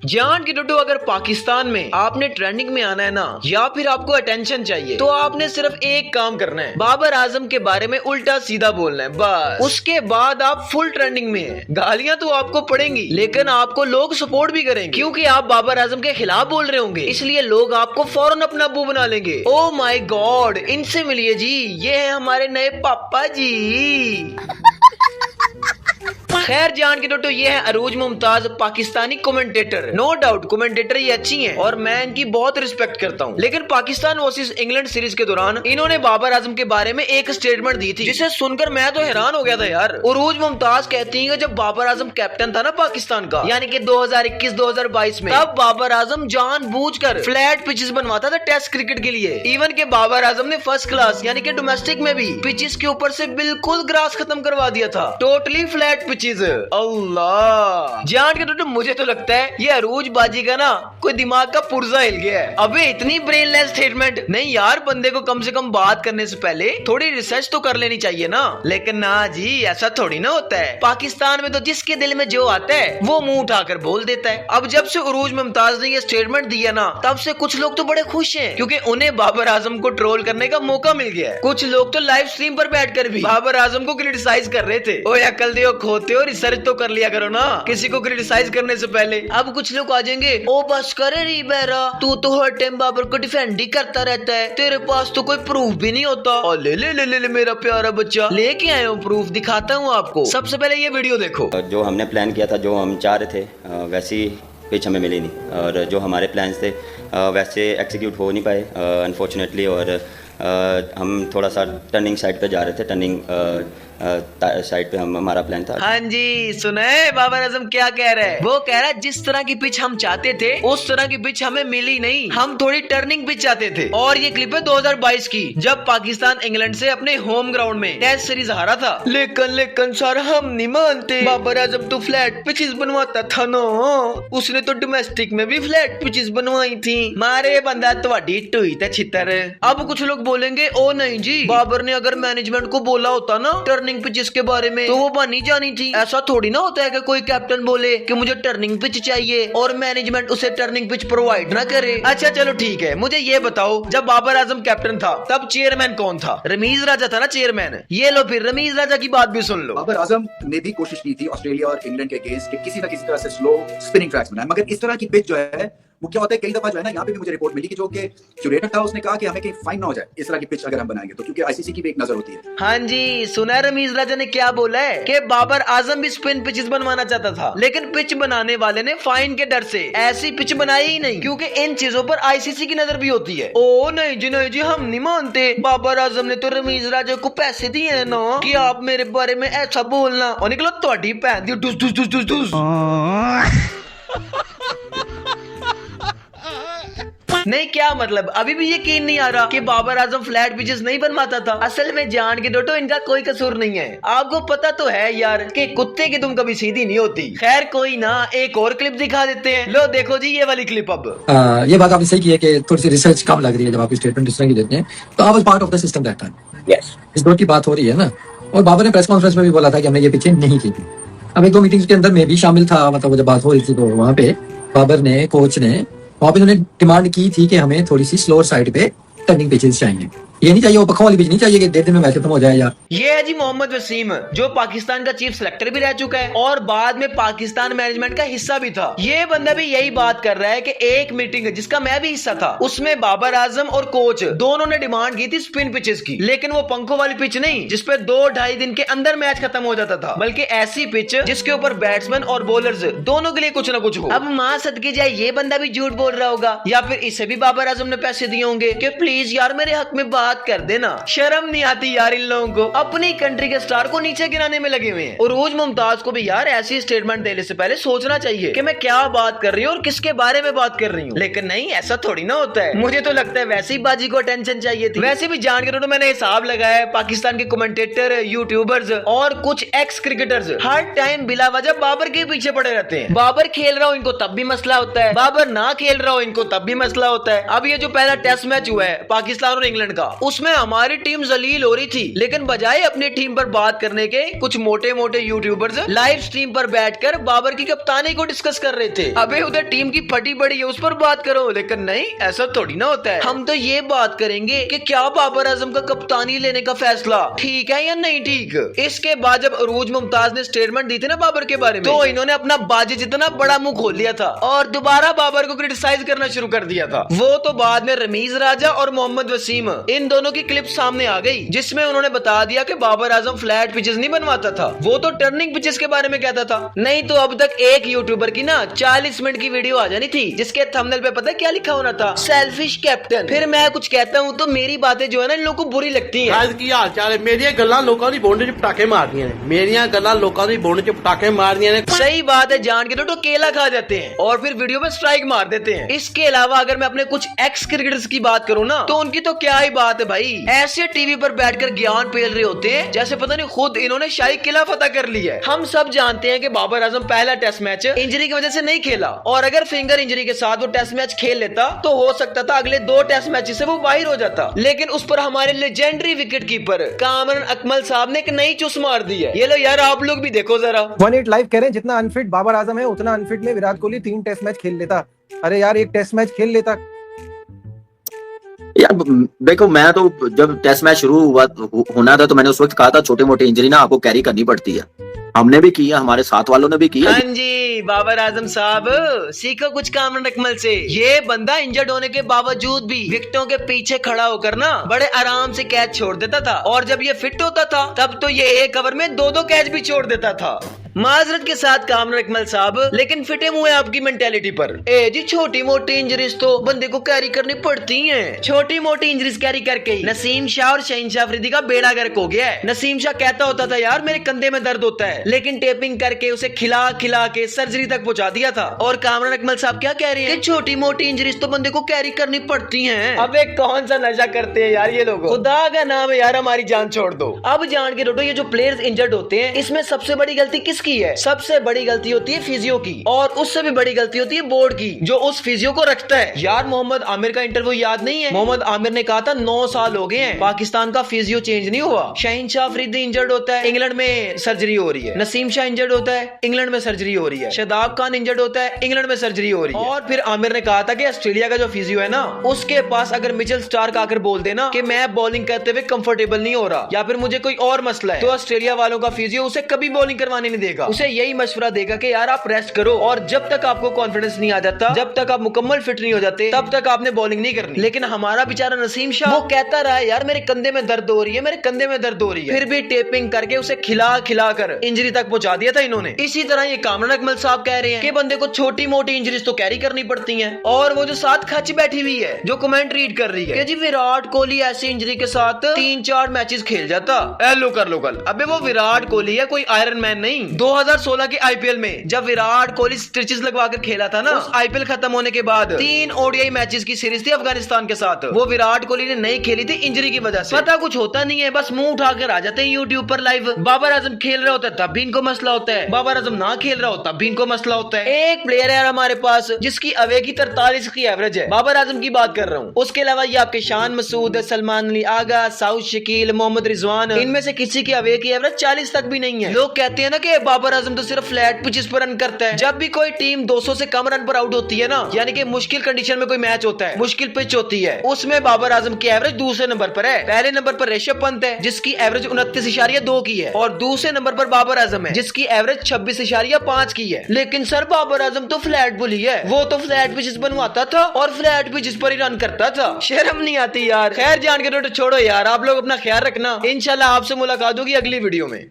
जान के टुटू, अगर पाकिस्तान में आपने ट्रेंडिंग में आना है ना, या फिर आपको अटेंशन चाहिए, तो आपने सिर्फ एक काम करना है, बाबर आजम के बारे में उल्टा सीधा बोलना है बस। उसके बाद आप फुल ट्रेंडिंग में हैं। गालियां तो आपको पड़ेंगी, लेकिन आपको लोग सपोर्ट भी करेंगे, क्योंकि आप बाबर आजम के खिलाफ बोल रहे होंगे, इसलिए लोग आपको फौरन अपना अब्बू बना लेंगे। ओ माय गॉड, इनसे मिलिए जी, ये है हमारे नए पापा जी। खैर जान के टोटो, ये है Arooj Mumtaz, Pakistani commentator. No doubt commentator ये अच्छी हैं और मैं इनकी बहुत रिस्पेक्ट करता हूँ, लेकिन पाकिस्तान वर्सेस इंग्लैंड सीरीज के दौरान इन्होंने बाबर आजम के बारे में एक स्टेटमेंट दी थी, जिसे सुनकर मैं तो हैरान हो गया था यार। अरूज मुमताज कहती है कि जब बाबर आजम कैप्टन था ना पाकिस्तान का, यानी कि 2021-2022 में, तब बाबर आजम जानबूझकर फ्लैट पिचेस बनवाता था टेस्ट क्रिकेट के लिए। इवन के बाबर आजम ने फर्स्ट क्लास यानी कि डोमेस्टिक में भी पिचेस के ऊपर से बिल्कुल ग्रास खत्म करवा दिया था, टोटली फ्लैट पिचेस। अल्लाह जान के तो मुझे तो लगता है ये अरूज बाजी का ना कोई दिमाग का पुर्जा हिल गया है। अबे इतनी ब्रेनलेस स्टेटमेंट नहीं यार, बंदे को कम से कम बात करने से पहले थोड़ी रिसर्च तो कर लेनी चाहिए ना। लेकिन ना जी, ऐसा थोड़ी ना होता है। पाकिस्तान में तो जिसके दिल में जो आता है वो मुंह उठाकर बोल देता है। अब जब से अरूज मुमताज ने ये स्टेटमेंट दिया ना, तब से कुछ लोग तो बड़े खुश हैं, क्योंकि उन्हें बाबर आजम को ट्रोल करने का मौका मिल गया है। कुछ लोग तो लाइव स्ट्रीम पर बैठकर भी बाबर आजम को क्रिटिसाइज कर रहे थे। ओए अकल दे खोते हो, रिसर्च तो कर लिया करो ना किसी को क्रिटिसाइज करने से पहले। अब कुछ लोग आ जाएंगे, ओ बस करे री बेरा, तू तो हर टाइम बाबर को डिफेंड ही करता रहता है, तेरे पास तो कोई प्रूफ भी नहीं होता। और ले ले ले ले, ले मेरा प्यारा बच्चा, लेके आया हूँ प्रूफ, दिखाता हूँ आपको। सबसे पहले ये वीडियो देखो। जो हमने प्लान किया था, जो हम चाह रहे थे, वैसी पिच हमें मिली नहीं, और जो हमारे प्लान्स थे वैसे एग्जीक्यूट हो नहीं पाए अनफॉर्चुनेटली। और हम थोड़ा सा टर्निंग साइड पे जा रहे थे, टर्निंग साइड पे हमारा प्लान था। हाँ जी, सुने बाबर आजम क्या कह रहे हैं। वो कह रहा है जिस तरह की पिच हम चाहते थे उस तरह की पिच हमें मिली नहीं, हम थोड़ी टर्निंग पिच चाहते थे। और ये क्लिप है 2022 की, जब पाकिस्तान इंग्लैंड से अपने होम ग्राउंड में टेस्ट सीरीज हारा था। लेकिन सर हम नहीं मानते, बाबर आजम तो फ्लैट पिचेस बनवाता था ना, उसने तो डोमेस्टिक में भी फ्लैट पिचेस बनवाई थी। मारे बंदा तुम्हारी टूई ते छितर। अब कुछ लोग बोलेंगे, ओ नहीं जी, बाबर ने अगर मैनेजमेंट को बोला होता ना टर्निंग पिच के बारे में, तो वो बनी जानी थी। ऐसा थोड़ी ना होता है कि कोई कैप्टन बोले कि मुझे टर्निंग पिच चाहिए और मैनेजमेंट उसे टर्निंग पिच प्रोवाइड ना करे। अच्छा चलो ठीक है, मुझे ये बताओ, जब बाबर आजम कैप्टन था तब चेयरमैन कौन था? रमीज राजा था ना चेयरमैन। ये लो फिर रमीज राजा की बात भी सुन लो। बाबर आजम ने भी कोशिश की थी ऑस्ट्रेलिया और इंग्लैंड के अगेंस्ट कि किसी न किसी तरह से स्लो स्पिनिंग ट्रैक्स बनाए, मगर इस तरह की पिच जो है वो क्या होता है, कई दफा जो है ना, यहाँ पे भी मुझे रिपोर्ट मिली कि जो कि क्यूरेटर था उसने कहा कि हमें कहीं फाइन ना हो जाए इस तरह की पिच अगर हम बनाएंगे तो, क्योंकि आईसीसी की भी एक नजर होती है। हाँ जी, सुना रमीज राजा ने क्या बोला है कि बाबर आजम भी स्पिन पिचेस बनवाना चाहता था, लेकिन पिच बनाने वाले ने फाइन के डर से ऐसी पिच बनाई ही नहीं, क्योंकि इन चीजों पर आईसीसी की नजर भी होती है। ओ नहीं जी हम नहीं मानते, बाबर आजम ने तो रमीज राजा को पैसे दिए है ना कि आप मेरे बारे में ऐसा बोलना, और निकलो ਤੁਹਾਡੀ ਭੈਣ ਦੀ डुस डुस डुस डुस डुस। नहीं क्या मतलब, अभी भी यकीन नहीं आ रहा कि बाबर आजम फ्लैट पिचेस नहीं बनवाता था? असल में जान के डोटो इनका कोई कसूर नहीं है, आपको पता तो है यार कि कुत्ते की तुम कभी सीधी नहीं होती। खैर कोई ना, एक और क्लिप दिखा देते हैं। लो देखो जी ये वाली क्लिप। अब ये बात आपने सही की है कि थोड़ी सी रिसर्च कम लग रही है जब आप स्टेटमेंट इस तरह की देते हैं, तो आप part of the system that time. Yes, इस दौर की बात हो रही है ना, और बाबर ने प्रेस कॉन्फ्रेंस में भी बोला था कि हमने ये पिचें नहीं की थी। अब एक दो मीटिंग्स के अंदर मैं भी शामिल था, मतलब जब बात हो रही थी तो वहाँ पे बाबर ने, कोच ने, वहाँ पे उन्होंने डिमांड की थी कि हमें थोड़ी सी स्लोअर साइड पे टर्निंग पिचेस चाहिए। ये नहीं चाहिए वो पखों वाली पिच नहीं चाहिए कि 1.5 दिन में मैच खत्म हो जाए। यार ये है जी मोहम्मद वसीम, जो पाकिस्तान का चीफ सेलेक्टर भी रह चुका है और बाद में पाकिस्तान मैनेजमेंट का हिस्सा भी था। ये बंदा भी यही बात कर रहा है कि एक मीटिंग जिसका मैं भी हिस्सा था, उसमें बाबर आजम और कोच दोनों ने डिमांड की थी स्पिन पिचेस की, लेकिन वो पंखों वाली पिच नहीं जिसपे 2-2.5 दिन के अंदर मैच खत्म हो जाता था, बल्कि ऐसी पिच जिसके ऊपर बैट्समैन और बॉलर्स दोनों के लिए कुछ ना कुछ हो। अब मां सदके जाए ये बंदा भी झूठ बोल रहा होगा, या फिर इसे भी बाबर आजम ने पैसे दिए होंगे कि प्लीज यार मेरे हक में बात कर देना। शर्म नहीं आती यार इन लोगों को, अपनी कंट्री के स्टार को नीचे गिराने में लगे हुए हैं। और अरूज मुमताज को भी यार ऐसी स्टेटमेंट देने से पहले सोचना चाहिए कि मैं क्या बात कर रही हूँ और किसके बारे में बात कर रही हूँ। लेकिन नहीं, ऐसा थोड़ी ना होता है। मुझे तो लगता है वैसे ही बाजी को अटेंशन चाहिए थी। वैसे भी जान के तो मैंने हिसाब लगाया है, पाकिस्तान के कमेंटेटर, यूट्यूबर्स और कुछ एक्स क्रिकेटर्स हर टाइम बिला वजह बाबर के पीछे पड़े रहते हैं। बाबर खेल रहा हो इनको तब भी मसला होता है, बाबर ना खेल रहा हो इनको तब भी मसला होता है। अब ये जो पहला टेस्ट मैच हुआ है पाकिस्तान और इंग्लैंड का, उसमें हमारी टीम जलील हो रही थी, लेकिन बजाय अपनी टीम पर बात करने के कुछ मोटे मोटे यूट्यूबर्स लाइव स्ट्रीम पर बैठकर बाबर की कप्तानी को डिस्कस कर रहे थे। अबे उधर टीम की फटी बड़ी है, उस पर बात करो। लेकिन नहीं, ऐसा थोड़ी ना होता है। हम तो ये बात करेंगे कि क्या बाबर आजम का कप्तानी लेने का फैसला ठीक है या नहीं ठीक। इसके बाद जब अरूज मुमताज ने स्टेटमेंट दी थी ना बाबर के बारे में, तो इन्होंने अपना बाजी जितना बड़ा मुंह खोल लिया था और दोबारा बाबर को क्रिटिसाइज करना शुरू कर दिया था। वो तो बाद में रमीज राजा और मोहम्मद वसीम इन दोनों की क्लिप सामने आ गई, जिसमें उन्होंने बता दिया कि बाबर आजम फ्लैट पिचेस नहीं बनवाता था, वो तो टर्निंग पिचेस के बारे में कहता था। नहीं तो अब तक एक यूट्यूबर की ना 40 मिनट की वीडियो आ जानी थी, जिसके थंबनेल पे पता है क्या लिखा होना था, सेल्फिश कैप्टन। फिर मैं कुछ कहता हूँ तो मेरी बातें जो है ना इन लोगों को बुरी लगती है। की हाल चाल है, मेरिया गल्लां लोकां दी बोंड च पटाखे मारदियां ने, मेरिया गल्लां लोकां दी बोंड च पटाखे मारदियां ने। सही बात है, जान के तो केला खा जाते हैं और फिर वीडियो में स्ट्राइक मार देते हैं। इसके अलावा अगर मैं अपने कुछ एक्स क्रिकेटर्स की बात करूँ ना, तो उनकी तो क्या ही बात है भाई। ऐसे टीवी पर बैठकर ज्ञान पेल रहे होते हैं जैसे पता नहीं खुद इन्होंने शाही किला फतह कर लिया है। हम सब जानते हैं कि बाबर आजम पहला टेस्ट मैच इंजरी की वजह से नहीं खेला, और अगर फिंगर इंजरी के साथ वो टेस्ट मैच खेल लेता तो हो सकता था अगले 2 टेस्ट मैच से वो बाहर हो जाता। लेकिन उस पर हमारे legendary wicket keeper Kamran Akmal साहब ने एक नई चुस मार दी है। ये लो यार, आप लोग भी देखो जरा। 1-8 लाइव कह रहे हैं, जितना अनफिट बाबर आजम है उतना अनफिट में विराट कोहली 3 टेस्ट मैच खेल लेता। अरे यार, एक टेस्ट मैच खेल लेता। यार देखो, मैं तो जब टेस्ट मैच शुरू होना था तो मैंने उस वक्त कहा था छोटे मोटे इंजरी ना आपको कैरी करनी पड़ती है। हमने भी किया, हमारे साथ वालों ने भी किया। हाँ जी, बाबर आजम साहब सीखो कुछ कामरान अकमल से। ये बंदा इंजर्ड होने के बावजूद भी विकेटों के पीछे खड़ा होकर ना बड़े आराम से कैच छोड़ देता था, और जब ये फिट होता था तब तो ये एक ओवर में 2-2 कैच भी छोड़ देता था। माजरत के साथ कामरान अकमल साहब, लेकिन फिटे मुंह है आपकी मेंटेलिटी पर। ए जी, छोटी मोटी इंजरीज तो बंदे को कैरी करनी पड़ती हैं। छोटी मोटी इंजरीज कैरी करके ही नसीम शाह और शहीनशाह अफरीदी का बेड़ा गर्क हो गया है। नसीम शाह कहता होता था यार मेरे कंधे में दर्द होता है, लेकिन टेपिंग करके उसे खिला खिला के सर्जरी तक पहुंचा दिया था। और कामरान अकमल साहब क्या कह रहे हैं कि छोटी मोटी इंजरीज तो बंदे को कैरी करनी पड़ती हैं। अबे कौन सा नशा करते हैं यार ये लोग, खुदा का नाम है यार, हमारी जान छोड़ दो। अब जान के रोटो, ये जो प्लेयर्स इंजर्ड होते हैं इसमें सबसे बड़ी गलती किसकी है? सबसे बड़ी गलती होती है फिजियो की, और उससे भी बड़ी गलती होती है बोर्ड की जो उस फिजियो को रखता है। यार मोहम्मद आमिर का इंटरव्यू याद नहीं है? मोहम्मद आमिर ने कहा था 9 साल हो गए हैं पाकिस्तान का फिजियो चेंज नहीं हुआ। शहीनशाह अफरीदी इंजर्ड होता है, इंग्लैंड में सर्जरी हो रही है। नसीम शाह इंजर्ड होता है, इंग्लैंड में सर्जरी हो रही है। शादाब खान इंजर्ड होता है, इंग्लैंड में सर्जरी हो रही है। और फिर आमिर ने कहा था कि ऑस्ट्रेलिया का जो फिजियो है ना, उसके पास अगर मिचेल स्टार्क आकर बोल देना कि मैं बॉलिंग करते हुए कंफर्टेबल नहीं हो रहा या फिर मुझे कोई और मसला है, तो ऑस्ट्रेलिया वालों का फिजियो उसे कभी बॉलिंग करवाने नहीं देगा। उसे यही मशवरा देगा कि यार आप रेस्ट करो, और जब तक आपको कॉन्फिडेंस नहीं आ जाता, जब तक आप मुकम्मल फिट नहीं हो जाते, तब तक आपने बॉलिंग नहीं करनी। लेकिन हमारा बेचारा नसीम शाह वो कहता रहा यार मेरे कंधे में दर्द हो रही है, मेरे कंधे में दर्द हो रही है, फिर भी टेपिंग करके उसे खिला खिला कर इंजरी तक पहुंचा दिया था इन्होंने। इसी तरह ये कामरान अकमल साहब कह रहे हैं कि बंदे को छोटी मोटी इंजरीज तो कैरी करनी पड़ती हैं। और वो जो साथ खच बैठी हुई है जो कमेंट रीड कर रही है कि जी विराट कोहली ऐसी इंजरी के साथ 3-4 मैचेस खेल जाता। लोकल अबे वो विराट कोहली है, कोई आयरन मैन नहीं। 2016 के आईपीएल में जब विराट कोहली स्टिचेस लगवाकर खेला था ना, उस आईपीएल खत्म होने के बाद 3 ओडीआई मैचेस की सीरीज थी अफगानिस्तान के साथ, वो विराट कोहली ने नहीं खेली थी इंजरी की वजह से। पता कुछ होता नहीं है, बस मुंह उठाकर आ जाते हैं यूट्यूब पर लाइव। बाबर आजम खेल रहा होता है तब भी इनको मसला होता है, बाबर आजम ना खेल रहा हो तब भी इनको मसला होता है। एक प्लेयर है हमारे पास जिसकी अवे की 43 की एवरेज है, बाबर आजम की बात कर रहा हूँ। उसके अलावा ये आपके शान मसूद, सलमान अली आगा, साउथ शकील, मोहम्मद रिजवान, इनमें से किसी की अवे की एवरेज 40 तक भी नहीं है। लोग कहते हैं ना कि बाबर आजम तो सिर्फ फ्लैट पिचेस पर रन करता है। जब भी कोई टीम 200 से कम रन पर आउट होती है ना, यानी कि मुश्किल कंडीशन में कोई मैच होता है, मुश्किल पिच होती है, उसमें बाबर आजम की एवरेज दूसरे नंबर पर है। पहले नंबर पर ऋषभ पंत है जिसकी एवरेज 29.2 की है, और दूसरे नंबर पर बाबर आजम है जिसकी एवरेज 26.5 की है। लेकिन सर बाबर आजम तो फ्लैट बुली है, वो तो फ्लैट पिचेस बनवाता था और फ्लैट पिचेस पर ही रन करता था। शर्म नहीं आती यार। खैर जान के तो छोड़ो यार, आप लोग अपना ख्याल रखना। इंशाल्लाह आपसे मुलाकात होगी अगली वीडियो में।